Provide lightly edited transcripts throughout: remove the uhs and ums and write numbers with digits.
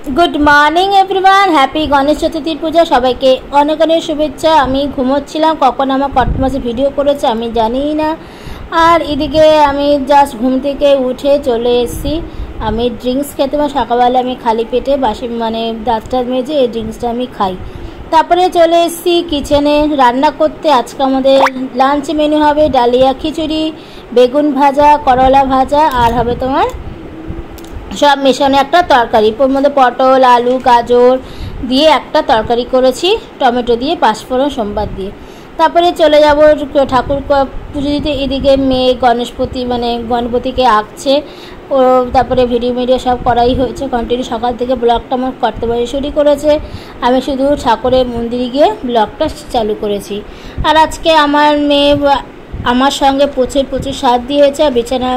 Good morning everyone happy Ganesh Chaturthi puja সবাইকে অনেক অনেক শুভেচ্ছা। আমি ঘুমোচ্ছিলাম, কখন আমার কত মাসে ভিডিও করেছে আমি জানিই না। আর এদিকে আমি জাস্ট ঘুম থেকে উঠে চলে এসেছি। আমি ড্রিঙ্কস খেতে, সকালবেলা আমি খালি পেটে বাসি দাঁতটা মেজে এই ড্রিঙ্কসটা আমি খাই। তারপরে চলে এসেছি কিচেনে রান্না করতে। আজকে আমাদের লাঞ্চ মেনু হবে ডালিয়া খিচুড়ি, বেগুন ভাজা, করলা ভাজা, আর হবে তোমার সব মেশানো একটা তরকারি। ওর মধ্যে পটল, আলু, গাজর দিয়ে একটা তরকারি করেছি, টমেটো দিয়ে, পাঁচফোড়ন, সোমবার দিয়ে। তারপরে চলে যাব ঠাকুর পুজো দিতে। এদিকে মেয়ে গণপতিকে আঁকছে ও। তারপরে ভিডিও সব করাই হয়েছে কন্টিনিউ। সকাল থেকে ব্লগটা আমার করতে শুরু করেছে, আমি শুধু ঠাকুরের মন্দিরে গিয়ে ব্লগটা চালু করেছি। আর আজকে আমার মেয়ে আমার সঙ্গে প্রচুর সাথ দিয়েছে। বিছানা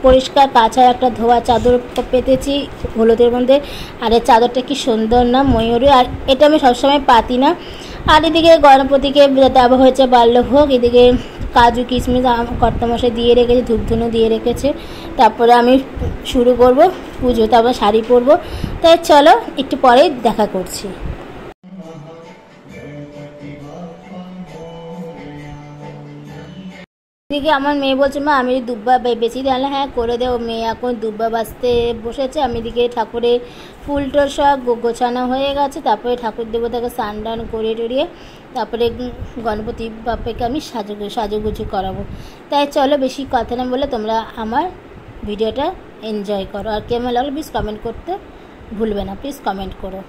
পরিষ্কার কাঁচা একটা ধোয়া চাদর পেতেছি হলুদের মধ্যে। আর এই চাদরটা কি সুন্দর না, ময়ূরী। আর এটা আমি সবসময় পাতি না। আর এদিকে গণপতিকে দেওয়া হয়েছে বাল্যভোগ। এদিকে কাজু কিশমিশ কর্তামশাই দিয়ে রেখেছে, ধূপধুনো দিয়ে রেখেছে। তারপরে আমি শুরু করব পুজো, তারপর শাড়ি পরবো। তাই চলো একটু পরেই দেখা করছি। এদিকে আমার মেয়ে বলছে, মা আমি দুব্বা বেশি দিলে হ্যাঁ করে দেও। মেয়ে এখন দুব্বা বাজতে বসেছে। আমি এদিকে ঠাকুরের ফুলটোর সব গোছানো হয়ে গেছে। তারপরে ঠাকুর দেবতাকে স্নান টান করে টরিয়ে তারপরে গণপতি বাপ্পাকে আমি সাজুগুজু করাবো। তাই চলো বেশি কথা না বলে তোমরা আমার ভিডিওটা এনজয় করো। আর কেমন লাগলো প্লিজ কমেন্ট করতে ভুলবে না, প্লিজ কমেন্ট করো।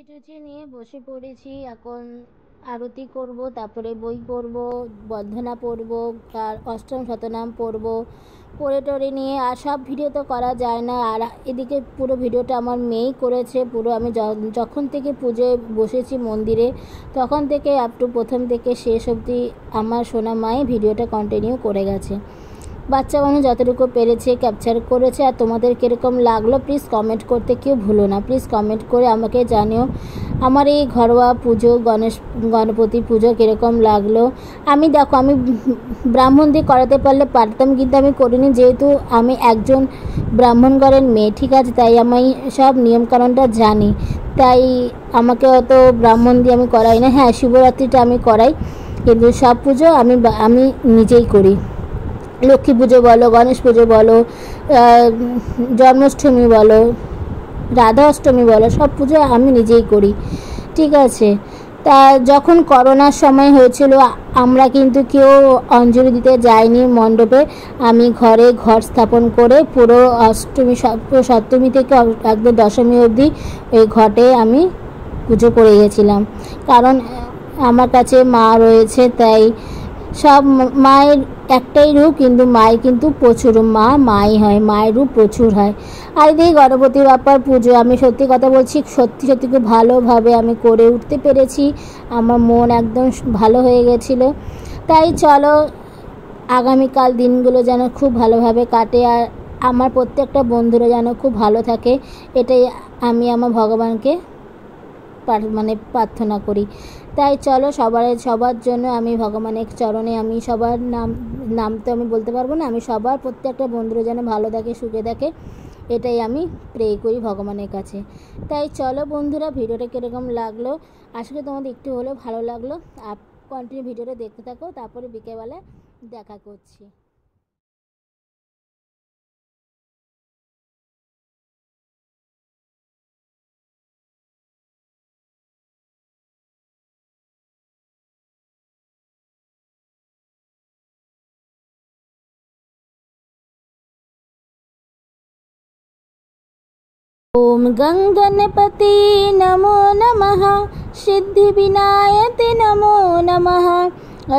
টুচি নিয়ে বসে পড়েছি। এখন আরতি করব, তারপরে বই পড়ব, বন্দনা পড়ব, আর অষ্টম শতনাম পড়ব। পড়ে টরে নিয়ে আর সব ভিডিও তো করা যায় না। আর এদিকে পুরো ভিডিওটা আমার মেয়েই করেছে। পুরো আমি যখন থেকে পুজোয় বসেছি মন্দিরে তখন থেকে আপ টু প্রথম থেকে শেষ অবধি আমার সোনা মাই ভিডিওটা কন্টিনিউ করে গেছে। বাচ্চা মানুষ যতটুকু পেরেছে ক্যাপচার করেছে। আর তোমাদের কীরকম লাগলো প্লিজ কমেন্ট করতে কেউ ভুলো না। প্লিজ কমেন্ট করে আমাকে জানিও আমার এই ঘরোয়া পুজো গণপতি পুজো কীরকম লাগলো। আমি দেখো আমি ব্রাহ্মণ দিয়ে করাতে পারতাম, কিন্তু আমি করিনি, যেহেতু আমি একজন ব্রাহ্মণ ঘরের মেয়ে, ঠিক আছে, তাই আমি সব নিয়মকানুনটা জানি। তাই আমাকে অত ব্রাহ্মণ দিয়ে আমি করাই না। হ্যাঁ, শিবরাত্রিটা আমি করাই, কিন্তু সব পুজো আমি নিজেই করি। লক্ষ্মী পুজো বলো, গণেশ পুজো বলো, জন্মাষ্টমী বলো, রাধা অষ্টমী বলো, সব পুজো আমি নিজেই করি, ঠিক আছে। তা যখন করোনার সময় হয়েছিল আমরা কিন্তু কেউ অঞ্জলি দিতে যাইনি মণ্ডপে, আমি ঘরে ঘর স্থাপন করে পুরো অষ্টমী সপ্তমী থেকে একদম দশমী অবধি ওই ঘটে আমি পুজো করে গেছিলাম। কারণ আমার কাছে মা রয়েছে, তাই সব মায়ের একটাই রূপ, কিন্তু মায়ের কিন্তু প্রচুর মাই হয়, মায়ের রূপ প্রচুর হয়। আর এই গণপতি বাপ্পার পুজো আমি সত্যি কথা বলছি, সত্যি সত্যি খুব ভালোভাবে আমি করে উঠতে পেরেছি, আমার মন একদম ভালো হয়ে গেছিলো। তাই চলো আগামীকাল দিনগুলো যেন খুব ভালোভাবে কাটে, আর আমার প্রত্যেকটা বন্ধুরা যেন খুব ভালো থাকে, এটাই আমি আমার ভগবানকে প্রার্থনা করি। তাই চলো সবার জন্য আমি ভগবানের চরণে আমি সবার নাম তো আমি বলতে পারবো না, আমি সবার প্রত্যেকটা বন্ধুরা যেন ভালো থাকে, সুখে থাকে, এটাই আমি প্রে করি ভগবানের কাছে। তাই চলো বন্ধুরা, ভিডিওটা কীরকম লাগলো, আসলে তোমাদের একটু হলেও ভালো লাগলো, আর কন্টিনিউ ভিডিওটা দেখতে থাকো, তারপরে বিকেলবেলা দেখা করছি। ओम गंगणपति नमो नमः, सिद्धिविनायक नमो नमः,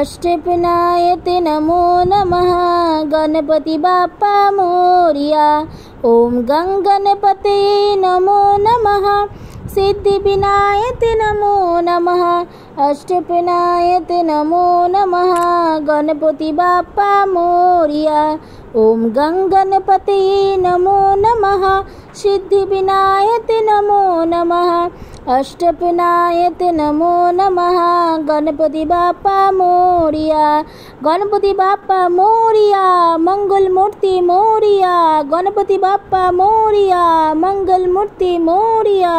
अष्टविनायक नमो नमः, गणपति बाप्पा मोरिया। ओम गंगणपति नमो नमः, सिद्धिविनायक नमो नमः, अष्टविनायक नमो नमः, गणपति बाप्पा मोरिया। ओम गंगणपति नमो नमः, सिद्धिविनायक नमो नमः, अष्टविनायक नमो नमः, गणपति बाप्पा मोरिया। गणपति बाप्पा मोरिया, मंगल मूर्ति मोरिया, गणपति बाप्पा मोरिया, मंगल मूर्ति मोरिया।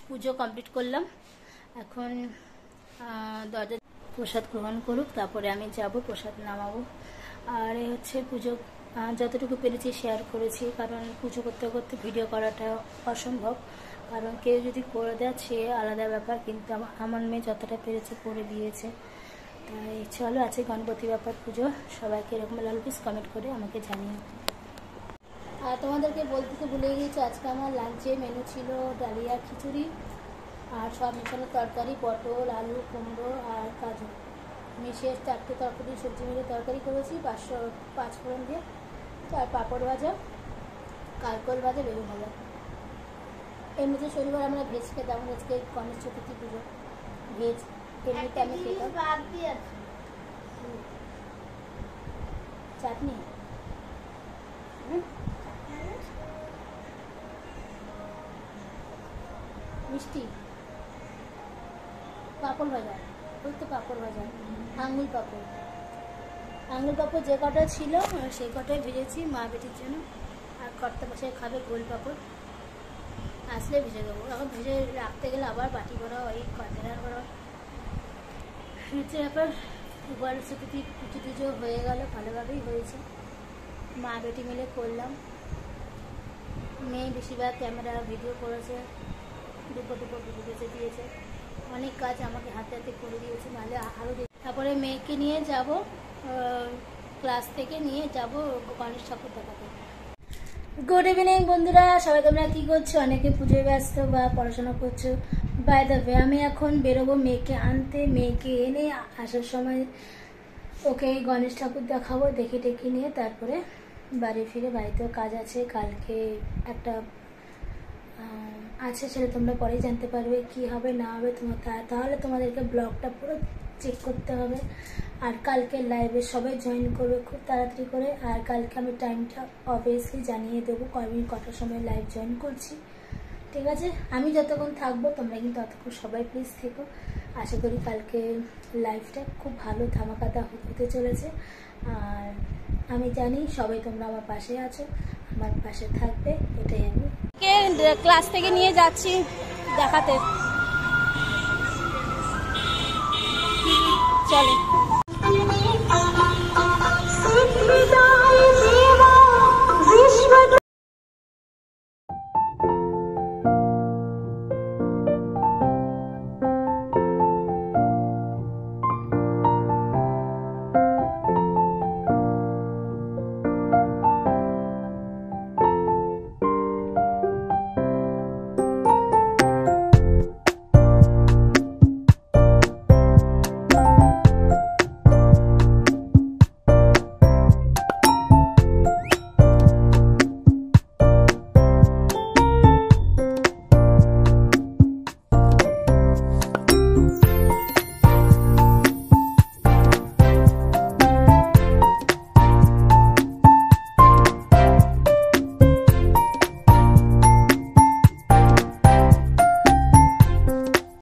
পুজো কমপ্লিট করলাম, এখন দরজা প্রসাদ গ্রহণ করুক, তারপরে আমি যাব প্রসাদ নামাবো। আর এই হচ্ছে পুজো যতটুকু পেরেছি শেয়ার করেছি, কারণ পুজো করতে করতে ভিডিও করাটা অসম্ভব, কারণ কেউ যদি করে দেয় সে আলাদা ব্যাপার, কিন্তু আমার মেয়ে যতটা পেরেছে করে দিয়েছে। তাই চলো, আছে গণপতি বাপ্পার পুজো, সবাইকে এরকম লাগলো প্লিজ কমেন্ট করে আমাকে জানিও। আর তোমাদেরকে বলতে তো ভুলে গিয়েছি, আজকে আমার লাঞ্চে মেনু ছিল ডালিয়া খিচুড়ি আর সব মেশানো তরকারি, পটল আলু কুমড়ো আর কাজু মিশিয়ে 4টে তরকারি সবজি মিলে তরকারি করেছি, 5 ফোড়ন দিয়ে, আর পাঁপড় ভাজা, কারকল ভাজা, বেগুন ভাজা। এমনিতে শনিবার আমরা ভেজ খেতাম, আজকে গণেশ চতুর্থী পুজো, ভেজ এমনিতে আমি খেতাম। চাটনি মিষ্টি, পাঁপড় ভাজা, বলতে পাঁপড় ভাজা, আঙুল পাঁপড় যে কটা ছিল সেই কটাই ভেজেছি মা বেটির জন্য, আর কর্তা বসে খাবে গোল পাঁপড়, আসলে ভেজে দেবো। এখন ভেজে রাখতে গেলে আবার বাটি করা হয়, কন্টেনার করা হচ্ছে ব্যাপার। গণেশ চতুর্থী পুজো হয়ে গেল, ভালোভাবেই হয়েছে, মা বেটি মিলে করলাম। মেয়ে বেশিরভাগ ক্যামেরা ভিডিও করেছে, দুপুর ভিডিও দিয়েছে, অনেক কাজ আমাকে হাতে হাতে করে দিয়েছে, নাহলে আরও। তারপরে মেয়েকে নিয়ে যাব, ক্লাস থেকে নিয়ে যাব গণেশ ঠাকুর দেখাতে। গুড ইভিনিং বন্ধুরা, সবাই তোমরা কী করছো? অনেকে পুজোয় ব্যস্ত বা পড়াশোনা করছো। বাই দ্য ওয়ে, আমি এখন বেরোবো মেয়েকে আনতে, মেয়েকে এনে আসার সময় ওকে গণেশ ঠাকুর দেখাবো, দেখে টেকে নিয়ে তারপরে বাড়ি ফিরে, বাড়িতেও কাজ আছে, কালকে একটা আছে, সেটা তোমরা পরেই জানতে পারবে কি হবে না হবে, তাহলে তোমাদেরকে ব্লগটা পুরো চেক করতে হবে। আর কালকে লাইভে সবাই জয়েন করবে খুব তাড়াতাড়ি করে, আর কালকে আমি টাইমটা অবভিয়াসলি জানিয়ে দেবো কটার সময় লাইভ জয়েন করছি, ঠিক আছে, আমি যতক্ষণ থাকবো তোমরা কিন্তু ততক্ষণ সবাই প্লিজ থেকো। আশা করি কালকে লাইফটা খুব ভালো ধামাকাতা হতে চলেছে। আর আমি জানি সবাই তোমরা আমার পাশে আছো, আমার পাশে থাকবে, এটাই আমি ক্লাস থেকে নিয়ে যাচ্ছি দেখাতে। চলো।